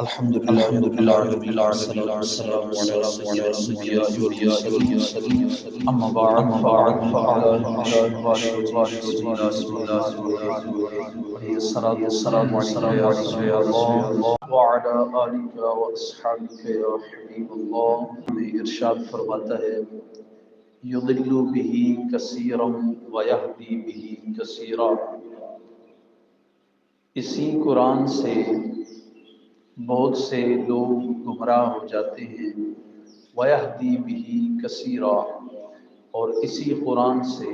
الحمد للہ رب العالمین والصلاة والسلام علی سید الانبیاء والمرسلین اما بعد فاعوذ باللہ من الشیطان الرجیم بسم اللہ الرحمن الرحیم الصلاة والسلام علیک یا اللہ وعلی آلک واصحابک یا حبیب اللہ. میں ارشاد فرماتا ہے یضل بہ کثیرا ویہدی بہ کثیرا. اسی قرآن سے بہت سے لوگ گمراہ ہو جاتے ہیں. وَيَهْدِي بِهِ كَثِيرًا، اور اسی قرآن سے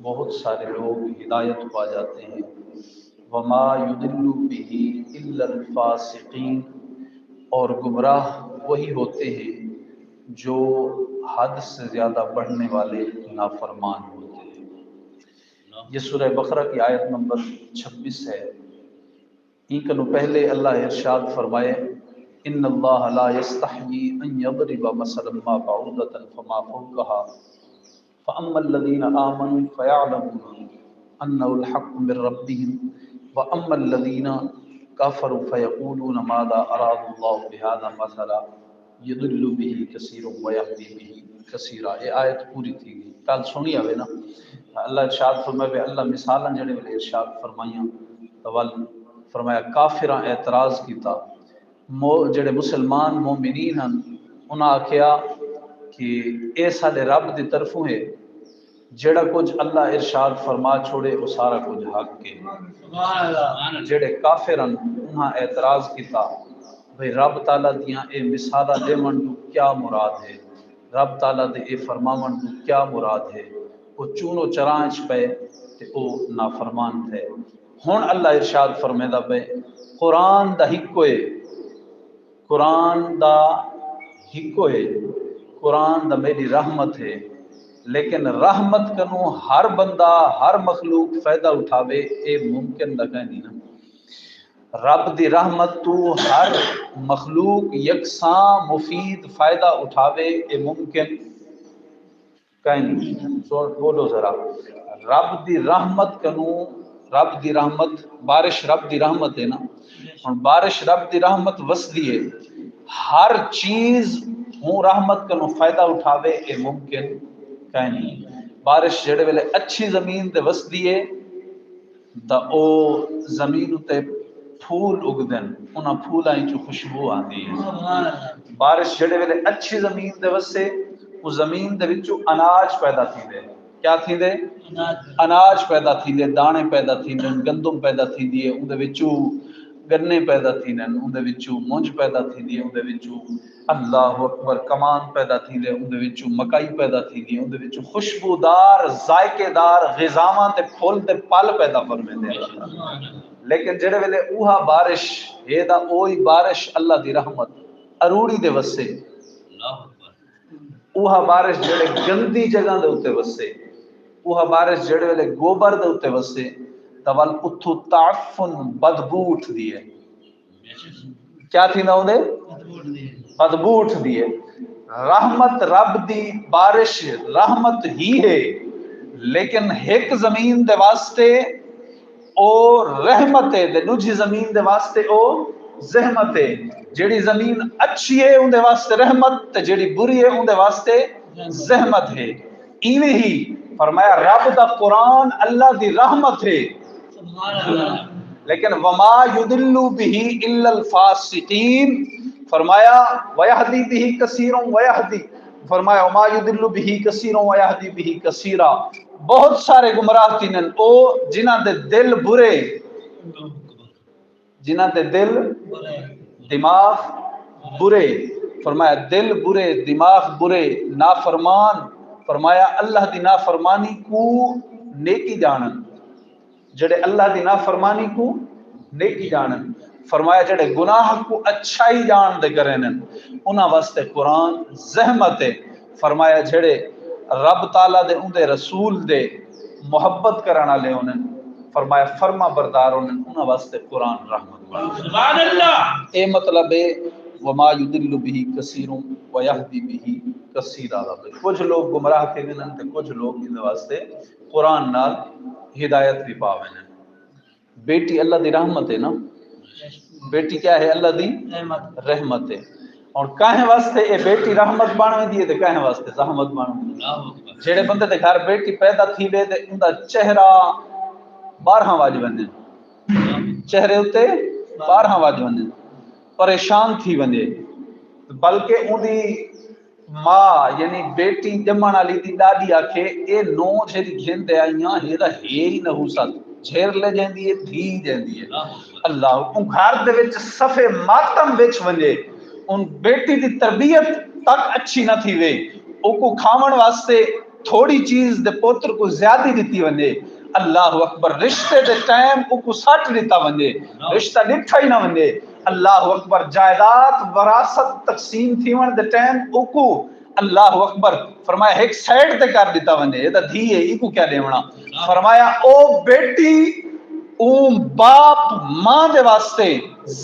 بہت سارے لوگ ہدایت پا جاتے ہیں. وَمَا يُضِلُّ بِهِ إِلَّا الْفَاسِقِينَ، اور گمراہ وہی ہوتے ہیں جو حد سے زیادہ بڑھنے والے نافرمان ہوتے ہیں. یہ سورہ بقرہ کی آیت نمبر 26 ہے. ان کنو پہلے اللہ ارشاد فرمائے ان اللہ لا یستحیی ان یضرب مثلا ما بعوضۃ فما فوقها فاما الذین آمنوا فیعلمون انه الحق من ربهم واما الذین کفروا فیقولون ماذا اراد اللہ بهذا مثلا یضل به کثیر ویہدی به کثیرا. یہ آیت پوری تھی گئی کل سنی ہوئے نا. اللہ ارشاد فرمائے اللہ مثالاں جڑے والے ارشاد فرمائیاں تول فرمایا کافراں اعتراض کیتا جڑے مسلمان مومنین ہن انہاں آکھیا کہ اے ساڈے رب دی طرفوں ہے جڑا کچھ اللہ ارشاد فرما چھوڑے وہ سارا کچھ حق ہے. سبحان اللہ. جڑے کافر ہن انہاں اعتراض کیتا بھئی رب تعالیٰ دیاں اے مثالاں دیون تو کیا مراد ہے، رب تعالیٰ دے اے فرماون تو کیا مراد ہے. وہ چونو چرانچ پے تے او نافرمان تھے. ہن اللہ ارشاد فرمیدا پے قرآن دا ہکو ہے، قرآن دا ہکو ہے، قرآن دا میری رحمت ہے. لیکن رحمت کنو ہر بندہ ہر مخلوق فائدہ اٹھاوے اے ممکن لگا نہیں نا. رب دی رحمت تو ہر مخلوق یکساں مفید فائدہ اٹھاوے اے ممکن کہیں نہیں. بولو ذرا رب دی رحمت کنو، رب دی رحمت بارش رب دی رحمت ہے نا. ہن بارش رب دی رحمت وسدی ہے، ہر چیز ہوں رحمت کنو فائدہ اٹھاوے اے ممکن کہیں نہیں. بارش جڑے ویلے اچھی زمین تے وسدی ہے تا او زمین تے پھول اگدن انہاں پھولاں وچ خوشبو آندی ہے. بارش جڑے ویلے اچھی زمین تے وسے اس زمین دے وچوں اناج پیدا تھیندے. کیا تھیندے؟ اناج پیدا تھیندے، دانے پیدا تھیندے، گندم پیدا تھیندی ہے، اون دے وچوں گنے پیدا تھیندے، اون دے وچوں مونج پیدا تھیندی ہے، اون دے وچوں اللہ اکبر کمان پیدا تھیندے، اون دے وچوں مکئی پیدا تھیندی ہے، اون دے وچوں خوشبودار ذائقے دار غذاواں تے پھل تے پل پیدا فرمیندے ہیں. لیکن جڑے ویلے اوہا بارش اے دا اوہی بارش اللہ دی رحمت اروڑی دے وسے، اوہا بارش جڑے گندی جگہ دے اوتے وسے، اوہا بارش جڑے ویلے گوبر دے اوتے وسے تول اتھو تعفن بدبو اٹھ دیئے. کیا تھی نہ ہوندے؟ بدبو اٹھ دیئے. رحمت رب دی بارش رحمت ہی ہے، لیکن ایک زمین دے واسطے او رحمت ہے تے دوجی زمین دے واسطے او زحمت ہے. جیڑی زمین اچھی ہے ان دے واسطے رحمت تے جیڑی بری ہے ان دے واسطے زحمت ہے. ایویں ہی فرمایا رب دا قرآن اللہ دی رحمت ہے، لیکن وما یضل بہ الا الفاسقین. فرمایا ویہدی بہ کثیر ویہدی، فرمایا وما یضل بہ کثیر ویہدی بہ کثیرا. بہت سارے گمراہ تینن او جنہاں دے دل برے، جنہاں دے دل دماغ برے. فرمایا دل برے دماغ برے نافرمان. فرمایا اللہ دی نافرمانی کو نیکی جانن، جڑے اللہ دی نافرمانی کو نیکی جانن. فرمایا جڑے گناہ کو اچھائی جان دے کرنن انہاں واسطے قرآن زحمت ہے. فرمایا جڑے رب تعالیٰ دے ان دے رسول دے محبت کرنا لے انہن، فرمایا فرما بردار انہن، انہاں واسطے قرآن رحمت. سبحان اللہ. اے مطلب ہے وما یضل بہ کثیر ویہدی بہ کثیرا. کچھ لوگ گمراہ کردن تے کچھ لوگ ان واسطے قرآن نال ہدایت بھی پاویں. بیٹی اللہ دی رحمت ہے نا. بیٹی کیا ہے؟ اللہ دی رحمت ہے. اور کہیں واسطے اے بیٹی رحمت بن ویندی ہے تے کہیں واسطے زحمت بن ویندی ہے. جڑے بندے دے گھر بیٹی پیدا تھی وے تے اوندا چہرہ 12 واج وندے، چہرے اتے 12 واج وندے، پریشان تھی وندے، بلکہ اودی ماں یعنی بیٹی جمن والی دی ڈاڈی آکھے اے نو جھڑی گھندے آئیاں اے دا ہے ہی نحوست جھیر لے جاندی ہے دھی جاندی ہے. اللہ ان گھر دے وچ صفے ماتم وچ ونجے ان بیٹی دی تربیت تک اچھی نہ تھی وے، او کو کھاون واسطے تھوڑی چیز دے پوتر کو زیادہ دیتی ونجے. اللہ اکبر. رشتے دے ٹائم او کو سٹ دیتا ونجے، رشتہ ڈٹھا ہی نہ ونجے. اللہ اکبر. جائیداد وراثت تقسیم تھی ون دے ٹائم او کو اللہ اکبر فرمایا ایک سائیڈ تے کر دیتا ونجے، اے دا دھی ہے ای کو کیا دیونا. فرمایا او بیٹی او باپ ماں دے واسطے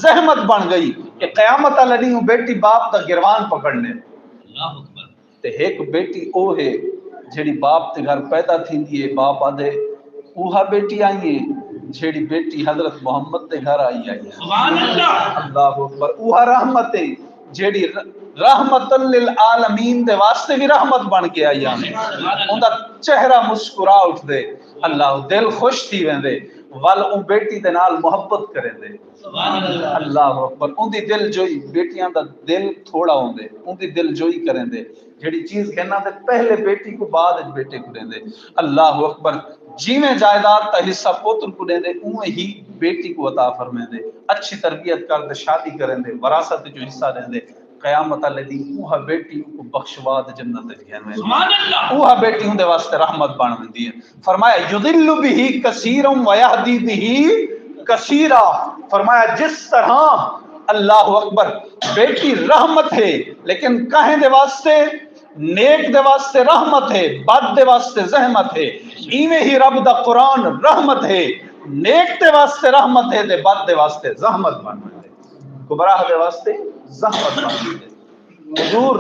زحمت بن گئی کہ قیامت اللہ دی بیٹی باپ دا گروان پکڑنے. تے ایک بیٹی او ہے جیڑی باپ تے گھر پیدا تھیندی ہے، باپ آدھے اوہا بیٹی آئی ہے جیڑی بیٹی حضرت محمد دے گھر آئی ہے. سبحان اللہ. اللہ اکبر. اوہا رحمت ہے جیڑی رحمت للعالمین دے واسطے بھی رحمت بن کے آئی ہے. اوندا چہرہ مسکرا اٹھ دے، اللہ دل خوش تھی ویندے، ول اون بیٹی دے نال محبت کرے دے. اللہ اکبر. اون دی دل جوئی بیٹیاں دا دل تھوڑا ہوندے، اون دی دل جوئی کریں دے، جڑی چیز کہنا تے پہلے بیٹی کو بعد بیٹے کو دیں دے. اللہ اکبر. جیویں جائیداد کا حصہ پوتر کو دیں دے اویں ہی بیٹی کو عطا فرمائیں دے. اچھی تربیت کر دے، شادی کریں دے، وراثت جو حصہ دیں دے. قیامت اللہ دی اوہ بیٹی کو بخشوا دے جنت وچ گھن میں. سبحان اللہ. اوہ بیٹی ہوں دے واسطے رحمت بن ویندی ہے. فرمایا یضل به کثیرا ویہدی به کثیرا. فرمایا جس طرح اللہ اکبر بیٹی رحمت ہے لیکن کہیں دے واسطے نیک دے واسطے رحمت ہے، بد دے واسطے زحمت ہے، ایویں ہی رب دا قرآن رحمت ہے، نیک دے واسطے رحمت ہے تے بد دے واسطے زحمت بن دے، گمراہ دے واسطے زحمت بن دے. حضور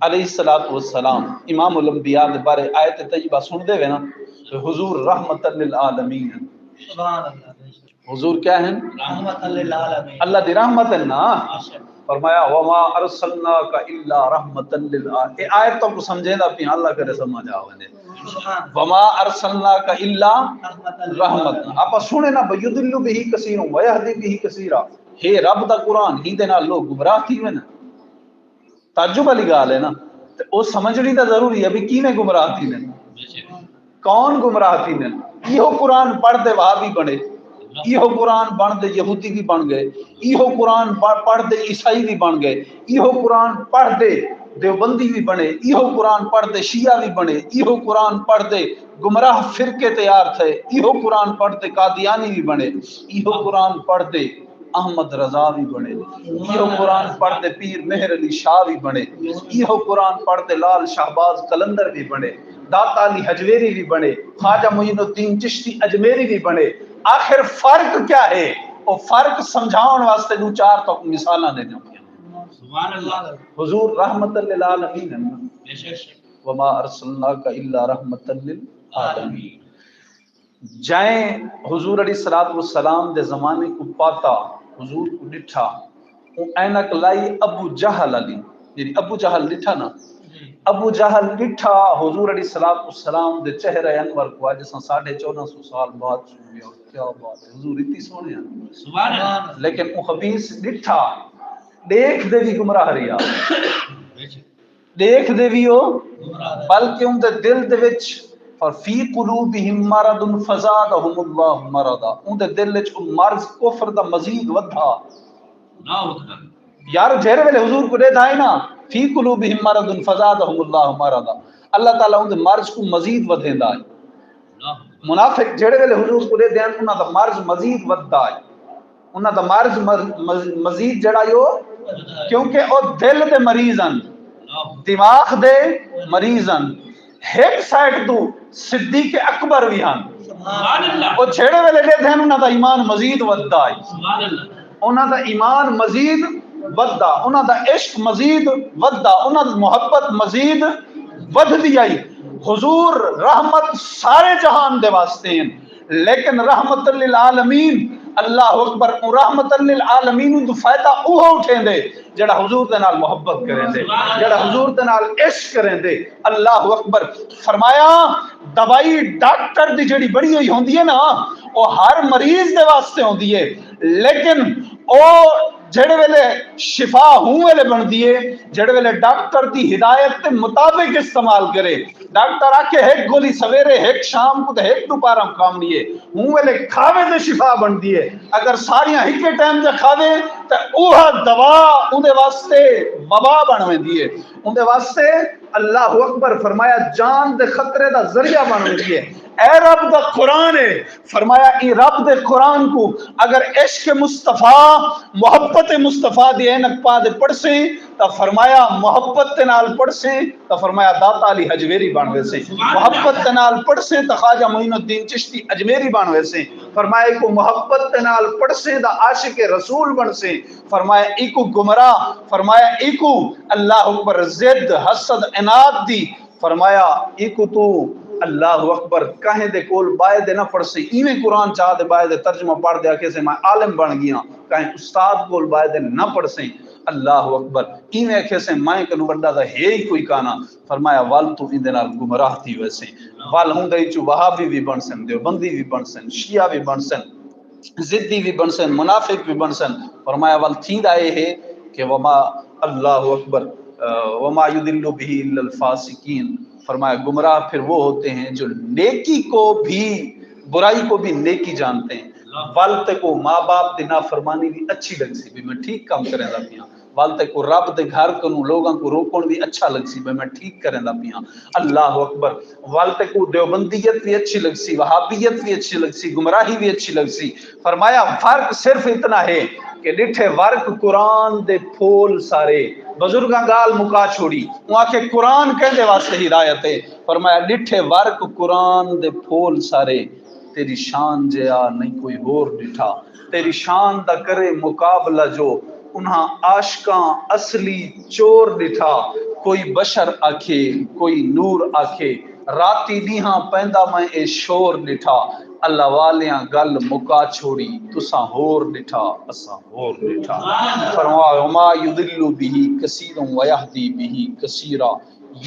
علیہ الصلوۃ والسلام امام الانبیاء دے بارے آیت طیبہ سن دے وے نا کہ حضور رحمت للعالمین. سبحان اللہ. حضور کیا ہیں؟ رحمت للعالمین. اللہ دی رحمت ہے نا. فرمایا وما ارسلناک الا رحمت للعالمین. اے آیت تو سمجھے دا پی اللہ کرے سمجھ آوے. وما ارسلناک الا رحمت. آپ سنے نا یضل به کثیر و یہدی به کثیرا. ہے رب دا قرآن ہی دے نال لوگ گمراہ تھی وے نا. تعجب والی گل ہے نا. تے او سمجھنی تا ضروری ہے بھی کیویں گمراہ تھی نے، کون گمراہ تھی نے. یہ قرآن پڑھ دے وہابی بنے، یہ قرآن بن دے یہودی بھی بن گئے، یہ قرآن پڑھ دے عیسائی بھی بن گئے، یہ قرآن پڑھ دے دیوبندی بھی بنے، یہ قرآن پڑھ دے شیعہ بھی بنے، یہ قرآن پڑھ دے گمراہ فرقے تیار تھے، یہ قرآن پڑھ دے قادیانی بھی بنے، یہ قرآن پڑھ دے احمد رضا بھی بنے، یہ قرآن پڑھ دے پیر مہر علی شاہ بھی بنے، یہ قرآن پڑھ دے لال شہباز قلندر بھی بنے، داتا علی حجویری بھی بنے، خواجہ معین الدین چشتی اجمیری بھی بنے. آخر فرق کیا ہے؟ وہ فرق سمجھاؤن واسطے دو چار تو مثالاں دے دوں. سبحان اللہ. حضور رحمت للعالمین ہے. وما ارسلناک الا رحمت للعالمین. جائیں حضور علیہ الصلوۃ والسلام دے زمانے کو پاتا، حضور کو ڈٹھا، وہ اینک لائی ابو جہل علی، یعنی ابو جہل ڈٹھا نا، ابو جہل ڈٹھا حضور علیہ الصلوۃ والسلام دے چہرے انور کو اج سن 1450 سال بعد سنیا. کیا بات ہے، حضور اتنی سونے ہیں سبحان اللہ. لیکن وہ خبیث ڈٹھا دیکھ دے بھی گمراہ رہیا، دیکھ دے بھی ہو بلکہ ان دے دل دے وچ فی قلوبہم مرض فزادہم اللہ مرضا. ان دے دل وچ مرض کفر دا مزید ودھا. یار جہرے ویلے حضور کو دے دائے نا فی قلوبہم مرض فزادہم اللہ مرضا، اللہ تعالیٰ ان دے مرض کو مزید ودھیندا ہے. منافق جہرے ویلے حضور کو دے دین انہاں دا مرض مزید ودھدا ہے، انہاں دا مرض مزید جڑا یو کیونکہ او دل دے مریضن، دماغ دے مریضن. ایک سائٹ تو صدیق اکبر بھی ہن، او جہرے ویلے دے دین انہاں دا ایمان مزید ودھدا ہے، انہاں دا ایمان مزید ودھدا، انہاں دا عشق مزید ودھدا، انہاں دی محبت مزید ودھدی آئی. حضور رحمت سارے جہان دے واسطے ہیں لیکن رحمت للعالمین اللہ اکبر رحمت للعالمین تو فائدہ اوہ اٹھیں دے جڑا حضور دے نال محبت کریں دے، جڑا حضور دے نال عشق کریں دے۔ اللہ اکبر فرمایا دوائی ڈاکٹر دی جڑی بڑی ہوئی ہوندی ہے نا وہ ہر مریض دے واسطے ہوندی ہے، لیکن او جڑے ویلے شفا ہوں ویلے بن دیے جڑے ویلے ڈاکٹر دی ہدایت کے مطابق استعمال کرے۔ ڈاکٹر آکے ایک گولی سویرے ایک شام کو تے ایک دوپہر کام لیے ہوں ویلے کھاوے تے شفا بن دیے، اگر ساریاں ہکے ٹائم تے کھاوے تے اوہ دوا اندے واسطے وبا بن ویندی ہے، اندے واسطے اللہ اکبر فرمایا جان دے خطرے دا ذریعہ بن ویندی ہے۔ اے رب دا قرآن ہے، فرمایا ای رب دے قرآن کو اگر عشق مصطفیٰ محبت مصطفیٰ دی اینک پا دے پڑھ سے تا فرمایا محبت دے نال پڑھ سے تا فرمایا داتا علی حجویری بن وے سے، محبت دے نال پڑھ سے تا خواجہ معین الدین چشتی اجمیری بن وے سے، فرمایا کو محبت دے نال پڑھ سے دا عاشق رسول بن سے، فرمایا ایکو گمراہ، فرمایا ایکو اللہ اکبر زد حسد عناد دی، فرمایا ایکو تو اللہ اکبر کہیں دے کول بائے دے نہ پڑھ سے ایویں قرآن چاہ دے بائے دے ترجمہ پڑھ دیا کیسے میں عالم بن گیا، کہیں استاد کول بائے دے نہ پڑھ سے اللہ اکبر ایویں کیسے میں کنو بڑا دا ہے ہی کوئی کانا، فرمایا وال تو اندے نال گمراہ تھی ویسے وال ہوں دے چو وہابی بھی بن سن دیوبندی بھی بن سن شیعہ بھی بن سن زدی بھی بن سن منافق بھی بن سن، فرمایا وال تھین آئے ہے کہ وما اللہ اکبر وما یدل به الا الفاسقین، فرمایا گمراہ پھر وہ ہوتے ہیں جو نیکی کو بھی برائی کو بھی نیکی جانتے ہیں، والتے کو ماں باپ دی نافرمانی بھی اچھی لگ سی بھی میں ٹھیک کام کریں دا پیاں، والتے کو رب دے گھر کنو لوگاں کو روکن بھی اچھا لگ سی بھی میں ٹھیک کریں دا پیاں، اللہ اکبر والتے کو دیوبندیت بھی اچھی لگ سی وہابیت بھی اچھی لگ سی گمراہی بھی اچھی لگ سی، فرمایا فرق صرف اتنا ہے کہ ڈٹھے ورک قرآن دے پھول سارے بزرگاں گال مکا چھوڑی وہاں کے قرآن کہندے واسطے ہدایت ہے، فرمایا ڈٹھے ورک قرآن دے پھول سارے تیری شان جیا نہیں کوئی اور ڈٹھا، تیری شان دا کرے مقابلہ جو انہاں عاشقاں اصلی چور ڈٹھا، کوئی بشر آکھے کوئی نور آکھے راتی دیہاں پیندا میں اے شور ڈٹھا، اللہ والیاں گل مکا چھوڑی تساں ہور ڈٹھا اساں ہور ڈٹھا، فرمایا وما یضل به کثیر ویہدی به کثیرا،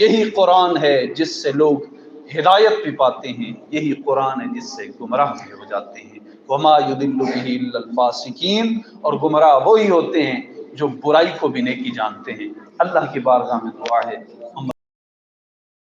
یہی قرآن ہے جس سے لوگ ہدایت بھی پاتے ہیں، یہی قرآن ہے جس سے گمراہ بھی ہو جاتے ہیں، وما یضل به الا الفاسقین، اور گمراہ وہی ہوتے ہیں جو برائی کو بھی نیکی جانتے ہیں۔ اللہ کی بارگاہ میں دعا ہے